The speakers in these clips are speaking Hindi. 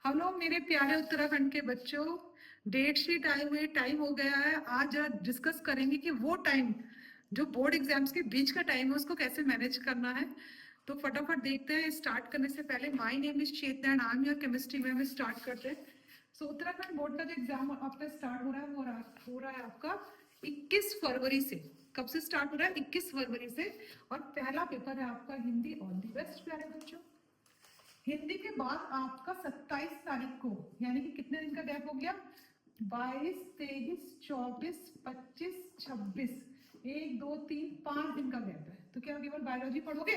हेलो मेरे प्यारे उत्तराखंड के बच्चों, डेट शीट आए हुए टाइम हो गया है। आज जरा डिस्कस करेंगे कि वो टाइम जो बोर्ड एग्जाम्स के बीच का टाइम है उसको कैसे मैनेज करना है। तो फटाफट देखते हैं। स्टार्ट करने से पहले my name is Chetna and I am your chemistry ma'am. Start करते हैं। सो उत्तराखंड बोर्ड का जो एग्जाम आपका स्टार्ट हो रहा है वो हो रहा है आपका 21 फरवरी से। कब से स्टार्ट हो रहा है? 21 फरवरी से। और पहला पेपर है आपका हिंदी। ऑल दी बेस्ट प्यारे बच्चों। हिंदी के बाद आपका 27 तारीख को, यानी कि कितने दिन का गैप हो गया? 22, 23, 24, 25, 26, 1, 2, 3, 5 दिन का गैप है। तो क्या केवल बायोलॉजी पढ़ोगे?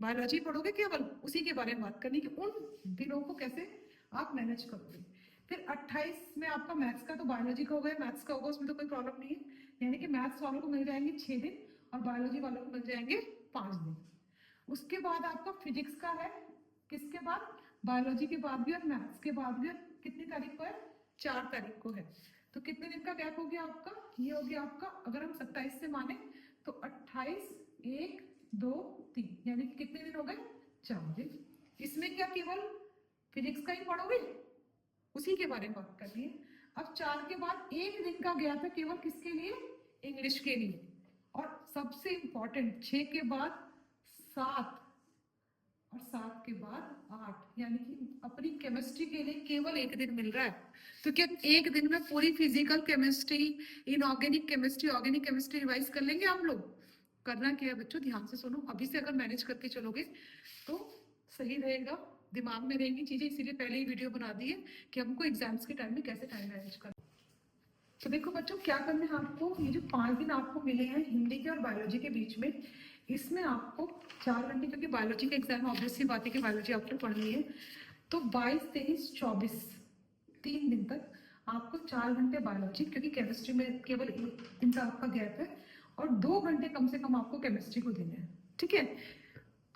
बायोलॉजी पढ़ोगे केवल? उसी के बारे में बात करनी कि उन दिनों को कैसे आप मैनेज करोगे। फिर 28 में आपका मैथ्स का, तो बायोलॉजी का हो गया, मैथ्स का होगा, उसमें तो कोई प्रॉब्लम नहीं है। यानी कि मैथ्स वालों को मिल जाएंगे 6 दिन और बायोलॉजी वालों को मिल जाएंगे 5 दिन। उसके बाद आपका फिजिक्स का है। किसके बाद? बायोलॉजी के बाद भी और मैथ्स के बाद भी। और कितनी तारीख को है? 4 तारीख को है। तो कितने दिन का गैप हो गया आपका? ये हो गया आपका, अगर हम 27 से माने तो 28, 1, 2, 3, यानी कि कितने दिन हो गए? 4 दिन। इसमें क्या केवल फिजिक्स का ही पढ़ोगे? उसी के बारे में बात करनी है। अब 4 के बाद 1 दिन का गैप है केवल किसके लिए? इंग्लिश के लिए। और सबसे इंपॉर्टेंट 6 के बाद 7 और 7 के बाद 8, यानी कि अपनी केमिस्ट्री के लिए केवल 1 दिन मिल रहा है। तो क्या 1 दिन में पूरी physical chemistry, inorganic chemistry, organic chemistry revise कर लेंगे आप लोग? करना क्या है बच्चों, ध्यान से सुनो। अभी से अगर मैनेज करके चलोगे तो सही रहेगा, दिमाग में रहेंगी चीजें। इसीलिए पहले ही वीडियो बना दी है कि हमको एग्जाम्स के टाइम में कैसे टाइम मैनेज करना। तो देखो बच्चों, क्या करना है आपको, ये जो 5 दिन आपको मिले हैं हिंदी के और बायोलॉजी के बीच में, इसमें आपको 4 घंटे, क्योंकि बायोलॉजी के एग्जाम ऑब्वियस सी बात है कि बायोलॉजी आपको पढ़नी है। तो 22, 23, 24, 3 दिन तक आपको 4 घंटे बायोलॉजी, क्योंकि केमिस्ट्री में केवल 1 दिन का आपका गैप है, और 2 घंटे कम से कम आपको केमिस्ट्री को देने हैं। ठीक है?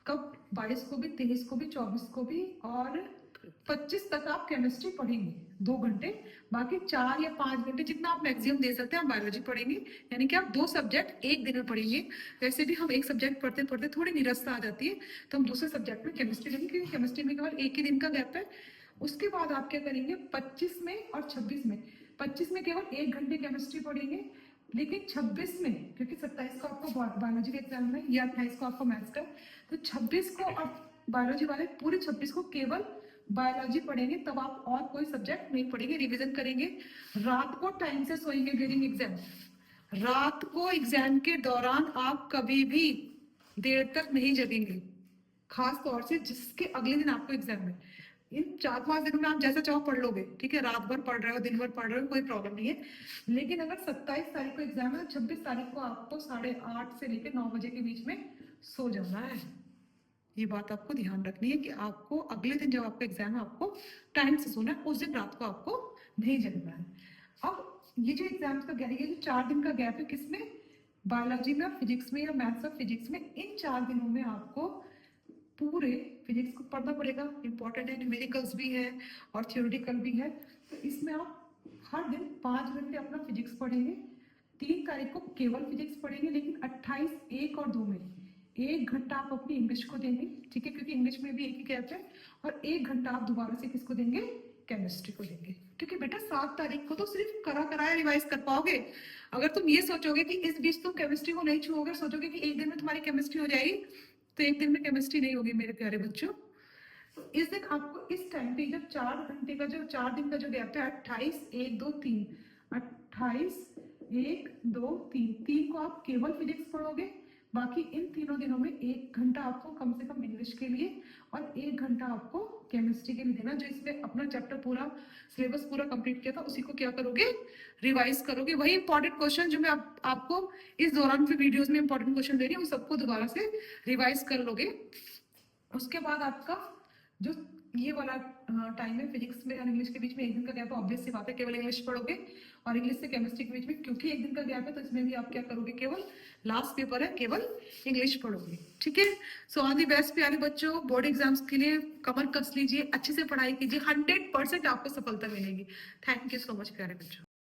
कब? 22 को भी, 23 को भी, 24 को भी और 25 तक आप केमिस्ट्री पढ़ेंगे 2 घंटे। बाकी 4 या 5 घंटे जितना आप मैक्सिमम दे सकते हैं आप बायोलॉजी पढ़ेंगे। यानी कि आप 2 सब्जेक्ट 1 दिन में पढ़ेंगे। वैसे भी हम एक सब्जेक्ट पढ़ते पढ़ते थोड़ी निरस्ता आ जाती है, तो हम दूसरे सब्जेक्ट में केमिस्ट्री लेंगे, क्योंकि केमिस्ट्री में केवल 1 ही दिन का गैप है। उसके बाद आप क्या करेंगे 25 में और 26 में? 25 में केवल 1 घंटे केमिस्ट्री पढ़ेंगे, लेकिन 26 में, क्योंकि 27 को आपको बायोलॉजी का एग्जाम है या 28 को आपको मैथ्स का, तो 26 को आप बायोलॉजी वाले पूरे 26 को केवल बायोलॉजी पढ़ेंगे। तब आप और कोई सब्जेक्ट नहीं पढ़ेंगे, रिवीजन करेंगे। रात को टाइम से सोएंगे ड्यूरिंग एग्जाम। रात को एग्जाम के दौरान आप कभी भी देर तक नहीं जगेंगे, खास तौर से जिसके अगले दिन आपको एग्जाम है। इन 4-5 दिनों में आप जैसा चाहो पढ़ लोगे, ठीक है? रात भर पढ़ रहे हो, दिन भर पढ़ रहे हो, कोई प्रॉब्लम नहीं है। लेकिन अगर 27 तारीख को एग्जाम है तो 26 तारीख को आपको 8:30 से लेकर 9 बजे के बीच में सो जाना है। ये बात आपको ध्यान रखनी है कि आपको अगले दिन जब आपका एग्जाम है आपको टाइम से सोना है, उस दिन रात को आपको नहीं जगना है। अब ये जो एग्जाम्स का गैप, ये जो 4 दिन का गैप है, किसमें? बायोलॉजी में और फिजिक्स में, या मैथ्स और फिजिक्स में। इन 4 दिनों में आपको पूरे फिजिक्स को पढ़ना पड़ेगा, इंपॉर्टेंट है, न्यूमेरिकल्स भी है और थियोरिटिकल भी है। तो इसमें आप हर दिन 5 घंटे अपना फिजिक्स पढ़ेंगे। 3 तारीख को केवल फिजिक्स पढ़ेंगे, लेकिन 28, 1 और 2 में 1 घंटा आप अपनी इंग्लिश को देंगे, ठीक है? क्योंकि इंग्लिश में भी एक ही गैप है। और 1 घंटा आप दोबारा से किसको देंगे? केमिस्ट्री को देंगे। क्योंकि बेटा 7 तारीख को तो सिर्फ कराया रिवाइज कर पाओगे। अगर तुम ये सोचोगे कि इस बीच तुम केमिस्ट्री को नहीं छूओगे, सोचोगे कि 1 दिन में तुम्हारी केमिस्ट्री हो जाएगी, तो 1 दिन में केमिस्ट्री नहीं होगी मेरे प्यारे बच्चों। तो इस दिन आपको इस टाइम पे जब 4 घंटे का जो 4 दिन का जो गैप है, 28, 1, 2, 3, 28, 1, 2, 3, 3 को आप केवल फिजिक्स पढ़ोगे। बाकी इन तीनों दिनों में 1 घंटा आपको कम से कम इंग्लिश के लिए और 1 घंटा आपको केमिस्ट्री के लिए देना। जो इसमें अपना चैप्टर पूरा, सिलेबस पूरा कंप्लीट किया था, उसी को क्या करोगे? रिवाइज करोगे। वही इंपॉर्टेंट क्वेश्चन जो मैं आपको इस दौरान फिर वीडियोस में इंपॉर्टेंट क्वेश्चन दे रही हूँ, सबको दोबारा से रिवाइज कर लोगे। उसके बाद आपका जो ये वाला टाइम है फिजिक्स में और इंग्लिश के बीच में 1 दिन का गैप है, ऑब्वियस सी बात है केवल इंग्लिश पढ़ोगे। और इंग्लिश से केमिस्ट्री के बीच में क्योंकि 1 दिन का गैप है, तो इसमें भी आप क्या करोगे? केवल लास्ट पेपर है, केवल इंग्लिश पढ़ोगे। ठीक है? सो ऑल दी बेस्ट प्यारे बच्चों। बोर्ड एग्जाम्स के लिए कमर कस लीजिए, अच्छे से पढ़ाई कीजिए, 100% आपको सफलता मिलेगी। थैंक यू सो मच प्यारे बच्चों।